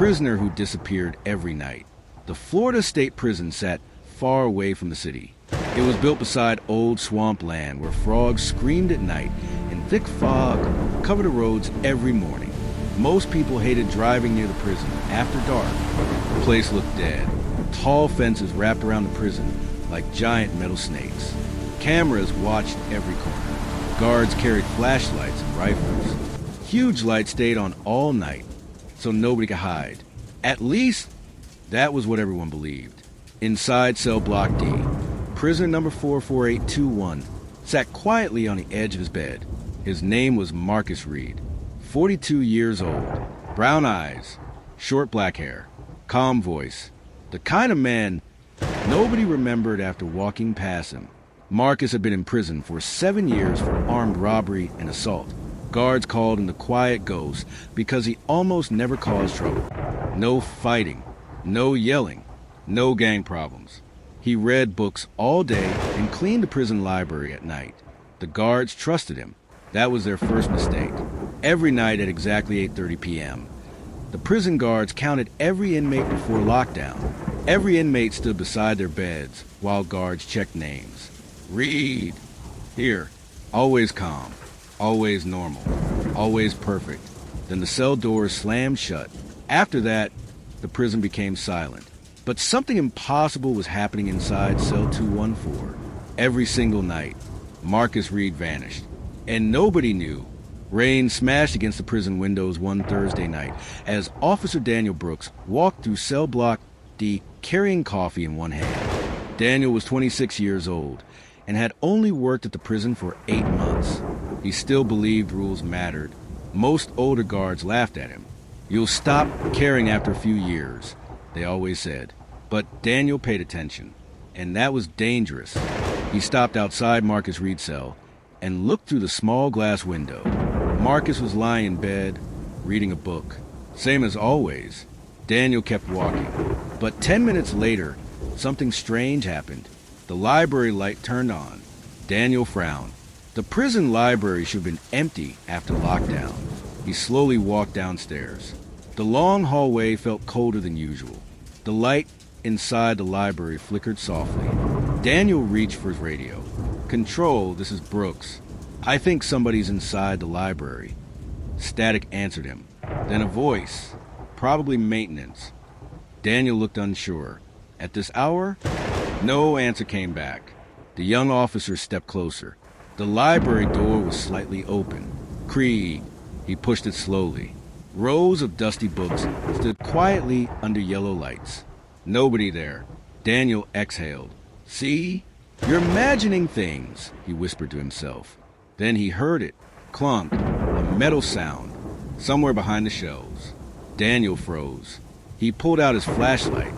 prisoner who disappeared every night. The Florida State Prison sat far away from the city. It was built beside old swamp land where frogs screamed at night and thick fog covered the roads every morning. Most people hated driving near the prison after dark. The place looked dead. Tall fences wrapped around the prison like giant metal snakes. Cameras watched every corner. Guards carried flashlights and rifles. Huge lights stayed on all night, so nobody could hide. At least, that was what everyone believed. Inside cell block D, prisoner number 44821 sat quietly on the edge of his bed. His name was Marcus Reed, 42 years old, brown eyes, short black hair, calm voice, the kind of man nobody remembered after walking past him. Marcus had been in prison for 7 years for armed robbery and assault. Guards called him the quiet ghost because he almost never caused trouble. No fighting, no yelling, no gang problems. He read books all day and cleaned the prison library at night. The guards trusted him. That was their first mistake. Every night at exactly 8:30 p.m., the prison guards counted every inmate before lockdown. Every inmate stood beside their beds while guards checked names. Reed. Here. Always calm. Always normal. Always perfect. Then the cell doors slammed shut. After that, the prison became silent. But something impossible was happening inside cell 214. Every single night, Marcus Reed vanished. And nobody knew. Rain smashed against the prison windows one Thursday night as Officer Daniel Brooks walked through cell block D carrying coffee in one hand. Daniel was 26 years old and had only worked at the prison for 8 months. He still believed rules mattered. Most older guards laughed at him. "You'll stop caring after a few years," they always said. But Daniel paid attention, and that was dangerous. He stopped outside Marcus Reed's cell and looked through the small glass window. Marcus was lying in bed, reading a book. Same as always. Daniel kept walking. But 10 minutes later, something strange happened. The library light turned on. Daniel frowned. The prison library should have been empty after lockdown. He slowly walked downstairs. The long hallway felt colder than usual. The light inside the library flickered softly. Daniel reached for his radio. "Control, this is Brooks. I think somebody's inside the library." Static answered him. Then a voice, probably maintenance. Daniel looked unsure. At this hour? No answer came back. The young officer stepped closer. The library door was slightly open. Creak. He pushed it slowly. Rows of dusty books stood quietly under yellow lights. Nobody there. Daniel exhaled. "See? You're imagining things," he whispered to himself. Then he heard it. Clunk. A metal sound. Somewhere behind the shelves. Daniel froze. He pulled out his flashlight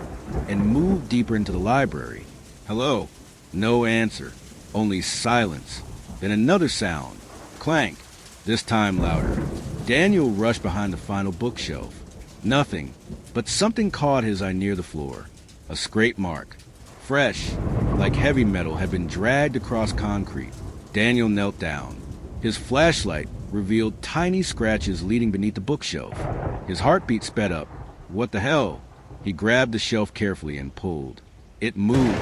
and moved deeper into the library. "Hello?" No answer. Only silence. Then another sound. Clank. This time louder. Daniel rushed behind the final bookshelf. Nothing, but something caught his eye near the floor. A scrape mark. Fresh, like heavy metal, had been dragged across concrete. Daniel knelt down. His flashlight revealed tiny scratches leading beneath the bookshelf. His heartbeat sped up. What the hell? He grabbed the shelf carefully and pulled. It moved.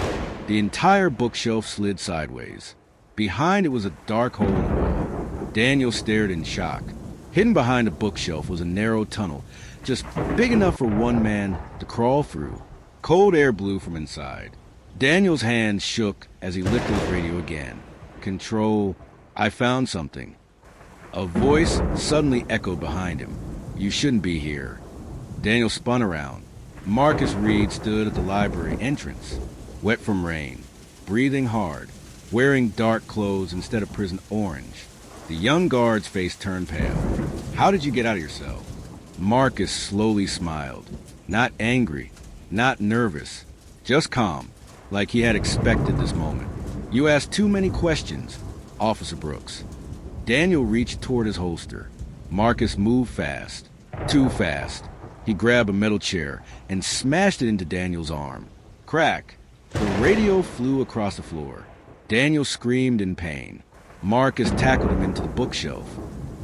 The entire bookshelf slid sideways. Behind it was a dark hole in the wall. Daniel stared in shock. Hidden behind the bookshelf was a narrow tunnel, just big enough for one man to crawl through. Cold air blew from inside. Daniel's hand shook as he lifted his radio again. "Control, I found something." A voice suddenly echoed behind him. "You shouldn't be here." Daniel spun around. Marcus Reed stood at the library entrance, wet from rain, breathing hard, wearing dark clothes instead of prison orange. The young guard's face turned pale. "How did you get out of your cell?" Marcus slowly smiled. Not angry, not nervous, just calm, like he had expected this moment. "You asked too many questions, Officer Brooks." Daniel reached toward his holster. Marcus moved fast, too fast. He grabbed a metal chair and smashed it into Daniel's arm. Crack! The radio flew across the floor. Daniel screamed in pain. Marcus tackled him into the bookshelf.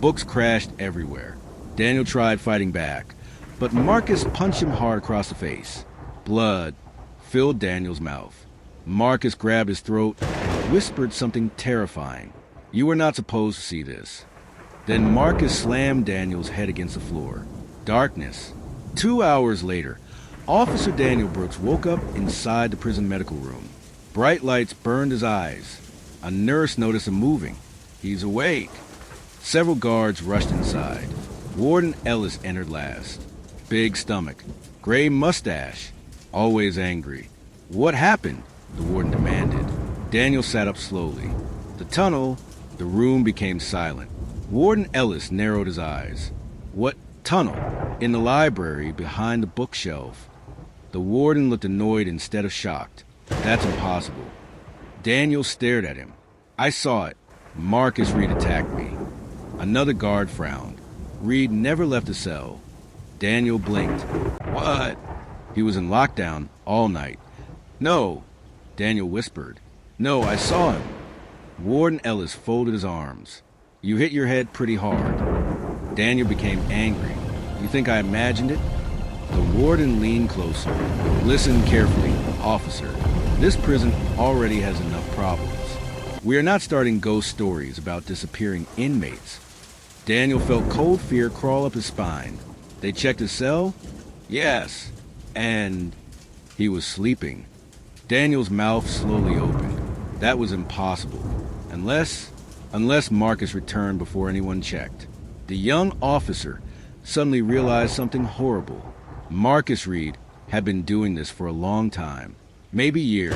Books crashed everywhere. Daniel tried fighting back, but Marcus punched him hard across the face. Blood filled Daniel's mouth. Marcus grabbed his throat and whispered something terrifying. "You were not supposed to see this." Then Marcus slammed Daniel's head against the floor. Darkness. 2 hours later, Officer Daniel Brooks woke up inside the prison medical room. Bright lights burned his eyes. A nurse noticed him moving. "He's awake." Several guards rushed inside. Warden Ellis entered last. Big stomach, gray mustache, always angry. "What happened?" the warden demanded. Daniel sat up slowly. The tunnel, the room became silent. Warden Ellis narrowed his eyes. "What tunnel?" "In the library, behind the bookshelf." The warden looked annoyed instead of shocked. "That's impossible." Daniel stared at him. "I saw it. Marcus Reed attacked me." Another guard frowned. "Reed never left the cell." Daniel blinked. "What?" "He was in lockdown all night." "No," Daniel whispered. "No, I saw him." Warden Ellis folded his arms. "You hit your head pretty hard." Daniel became angry. "You think I imagined it?" The warden leaned closer. "Listen carefully, officer. This prison already has enough problems. We are not starting ghost stories about disappearing inmates." Daniel felt cold fear crawl up his spine. "They checked his cell?" "Yes." "And?" "He was sleeping." Daniel's mouth slowly opened. That was impossible. Unless Marcus returned before anyone checked. The young officer suddenly realized something horrible. Marcus Reed had been doing this for a long time, maybe years,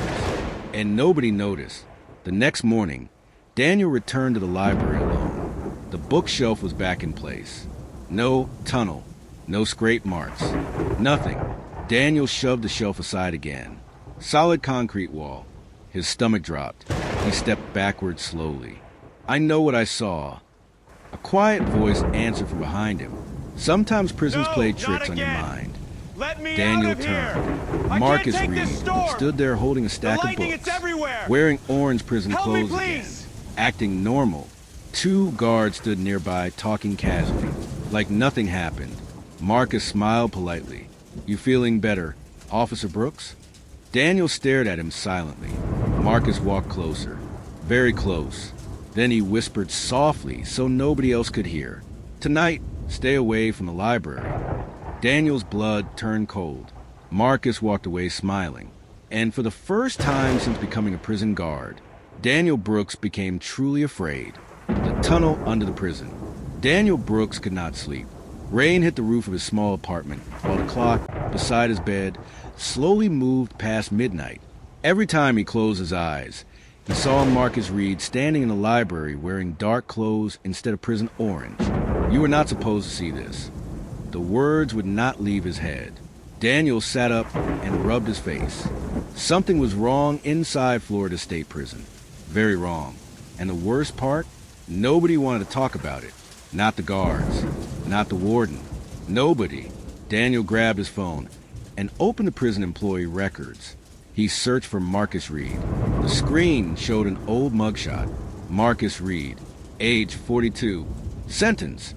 and nobody noticed. The next morning, Daniel returned to the library alone. The bookshelf was back in place. No tunnel, no scrape marks, nothing. Daniel shoved the shelf aside again. Solid concrete wall. His stomach dropped. He stepped backward slowly. "I know what I saw." A quiet voice answered from behind him. "Sometimes prisons play tricks on your mind." Daniel turned. Marcus Reed stood there holding a stack of books, wearing orange prison clothes again, acting normal. 2 guards stood nearby talking casually, like nothing happened. Marcus smiled politely. "You feeling better, Officer Brooks?" Daniel stared at him silently. Marcus walked closer, very close. Then he whispered softly so nobody else could hear. "Tonight, stay away from the library." Daniel's blood turned cold. Marcus walked away smiling. And for the first time since becoming a prison guard, Daniel Brooks became truly afraid. The tunnel under the prison. Daniel Brooks could not sleep. Rain hit the roof of his small apartment while the clock beside his bed slowly moved past midnight. Every time he closed his eyes, he saw Marcus Reed standing in the library wearing dark clothes instead of prison orange. "You were not supposed to see this." The words would not leave his head. Daniel sat up and rubbed his face. Something was wrong inside Florida State Prison. Very wrong. And the worst part? Nobody wanted to talk about it. Not the guards. Not the warden. Nobody. Daniel grabbed his phone and opened the prison employee records. He searched for Marcus Reed. The screen showed an old mugshot. Marcus Reed, age 42. Sentence,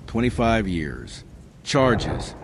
25 years. Charges,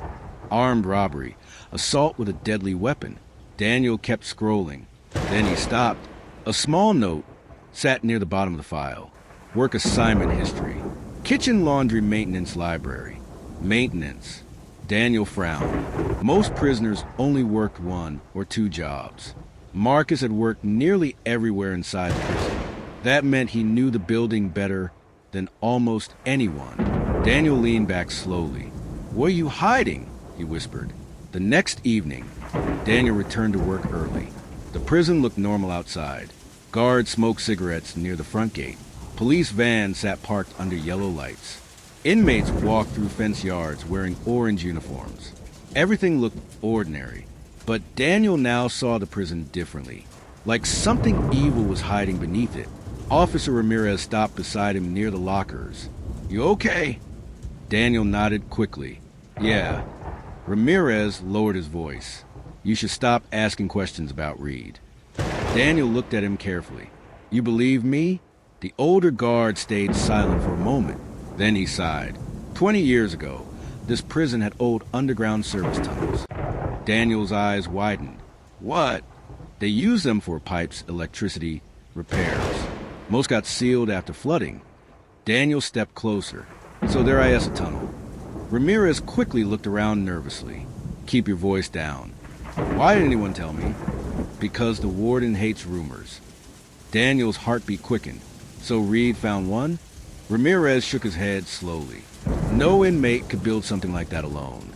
armed robbery, assault with a deadly weapon. Daniel kept scrolling. Then he stopped. A small note sat near the bottom of the file. Work assignment history. Kitchen laundry maintenance library. Maintenance. Daniel frowned. Most prisoners only worked 1 or 2 jobs. Marcus had worked nearly everywhere inside the prison. That meant he knew the building better than almost anyone. Daniel leaned back slowly. "What are you hiding?" he whispered. The next evening, Daniel returned to work early. The prison looked normal outside. Guards smoked cigarettes near the front gate. Police vans sat parked under yellow lights. Inmates walked through fenced yards wearing orange uniforms. Everything looked ordinary, but Daniel now saw the prison differently, like something evil was hiding beneath it. Officer Ramirez stopped beside him near the lockers. "You okay?" Daniel nodded quickly. "Yeah." Ramirez lowered his voice. "You should stop asking questions about Reed." Daniel looked at him carefully. "You believe me?" The older guard stayed silent for a moment. Then he sighed. 20 years ago, This prison had old underground service tunnels. Daniel's eyes widened. What? They used them for pipes, electricity, repairs. Most got sealed after flooding. Daniel stepped closer. So there is a tunnel. Ramirez quickly looked around nervously. Keep your voice down. Why didn't anyone tell me? Because the warden hates rumors. Daniel's heartbeat quickened. So Reed found one? Ramirez shook his head slowly. No inmate could build something like that alone.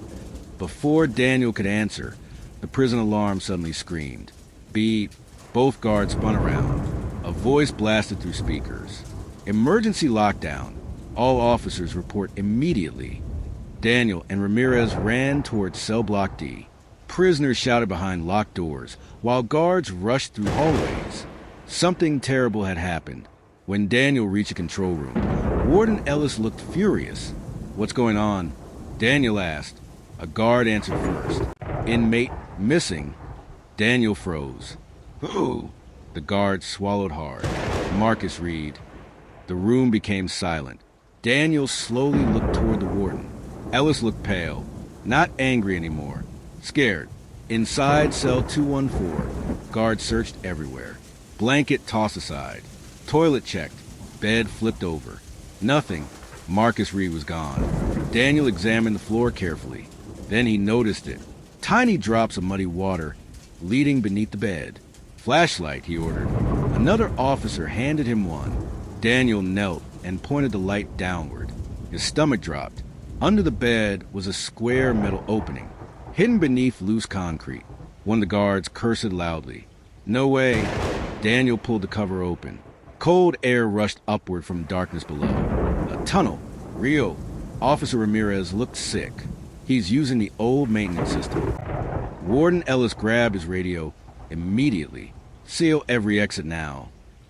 Before Daniel could answer, the prison alarm suddenly screamed. Beep. Both guards spun around. A voice blasted through speakers. Emergency lockdown. All officers report immediately. Daniel and Ramirez ran towards cell block D. Prisoners shouted behind locked doors, while guards rushed through hallways. Something terrible had happened. When Daniel reached the control room, Warden Ellis looked furious. What's going on? Daniel asked. A guard answered first. Inmate missing. Daniel froze. Who? The guard swallowed hard. Marcus Reed. The room became silent. Daniel slowly looked toward the warden. Ellis looked pale, not angry anymore, scared. Inside cell 214, guards searched everywhere. Blanket tossed aside. Toilet checked. Bed flipped over. Nothing. Marcus Reed was gone. Daniel examined the floor carefully. Then he noticed it. Tiny drops of muddy water leading beneath the bed. Flashlight, he ordered. Another officer handed him one. Daniel knelt and pointed the light downward. His stomach dropped. Under the bed was a square metal opening, hidden beneath loose concrete. One of the guards cursed loudly. No way. Daniel pulled the cover open. Cold air rushed upward from darkness below. A tunnel. Real. Officer Ramirez looked sick. He's using the old maintenance system. Warden Ellis grabbed his radio immediately. Seal every exit now.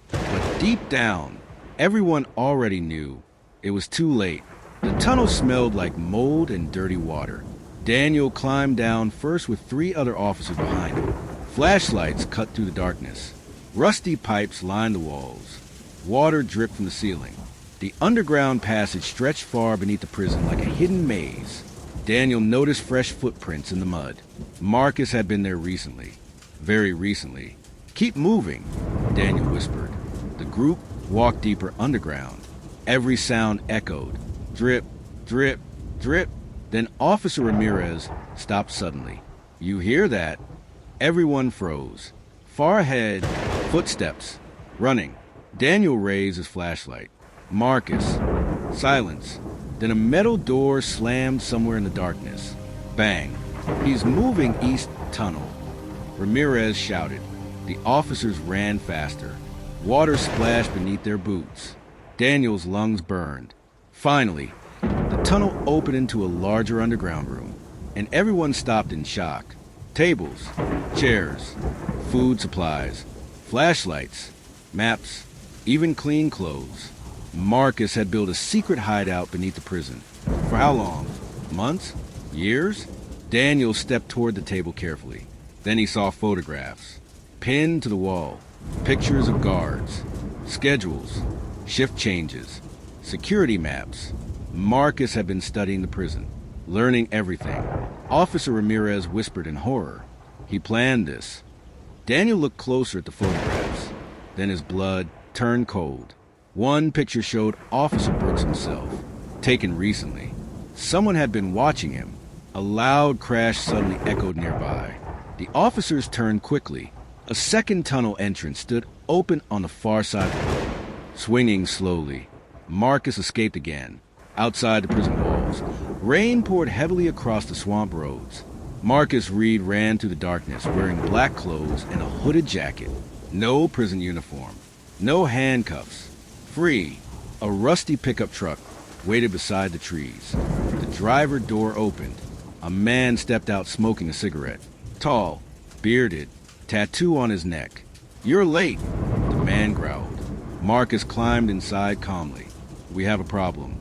But deep down, everyone already knew. It was too late. The tunnel smelled like mold and dirty water. Daniel climbed down first with 3 other officers behind him. Flashlights cut through the darkness. Rusty pipes lined the walls. Water dripped from the ceiling. The underground passage stretched far beneath the prison like a hidden maze. Daniel noticed fresh footprints in the mud. Marcus had been there recently. Very recently. Keep moving, Daniel whispered. The group walked deeper underground. Every sound echoed. Drip, drip, drip. Then Officer Ramirez stopped suddenly. You hear that? Everyone froze. Far ahead, footsteps. Running. Daniel raised his flashlight. Marcus. Silence. Then a metal door slammed somewhere in the darkness. Bang. He's moving east tunnel. Ramirez shouted. The officers ran faster. Water splashed beneath their boots. Daniel's lungs burned. Finally, the tunnel opened into a larger underground room, and everyone stopped in shock. Tables, chairs, food supplies, flashlights, maps, even clean clothes. Marcus had built a secret hideout beneath the prison. For how long? Months? Years? Daniel stepped toward the table carefully. Then he saw photographs, pinned to the wall, pictures of guards, schedules, shift changes, security maps. Marcus had been studying the prison, learning everything. Officer Ramirez whispered in horror. He planned this. Daniel looked closer at the photographs. Then his blood turned cold. One picture showed Officer Brooks himself, taken recently. Someone had been watching him. A loud crash suddenly echoed nearby. The officers turned quickly. A second tunnel entrance stood open on the far side of the road. Swinging slowly, Marcus escaped again. Outside the prison walls, rain poured heavily across the swamp roads. Marcus Reed ran through the darkness, wearing black clothes and a hooded jacket. No prison uniform. No handcuffs. Free. A rusty pickup truck waited beside the trees. The driver door opened. A man stepped out smoking a cigarette. Tall, bearded, tattoo on his neck. You're late, the man growled. Marcus climbed inside calmly. We have a problem.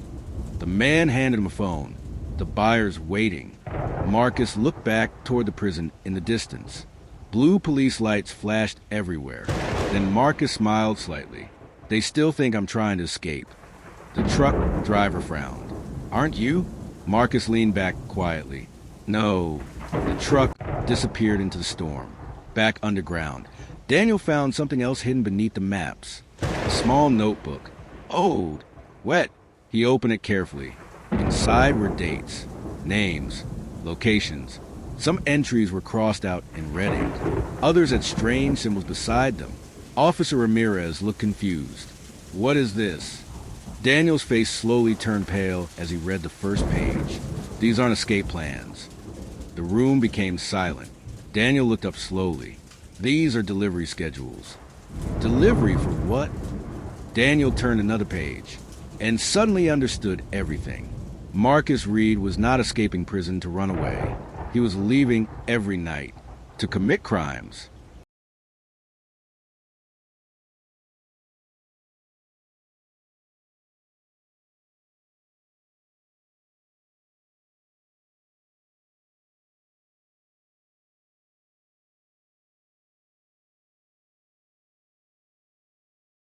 The man handed him a phone. The buyer's waiting. Marcus looked back toward the prison in the distance. Blue police lights flashed everywhere. Then Marcus smiled slightly. They still think I'm trying to escape. The truck driver frowned. Aren't you? Marcus leaned back quietly. No. The truck disappeared into the storm. Back underground, Daniel found something else hidden beneath the maps. A small notebook. Old. Wet. He opened it carefully. Inside were dates, names, locations. Some entries were crossed out in red ink. Others had strange symbols beside them. Officer Ramirez looked confused. What is this? Daniel's face slowly turned pale as he read the first page. These aren't escape plans. The room became silent. Daniel looked up slowly. These are delivery schedules. Delivery for what? Daniel turned another page and suddenly understood everything. Marcus Reed was not escaping prison to run away. He was leaving every night to commit crimes.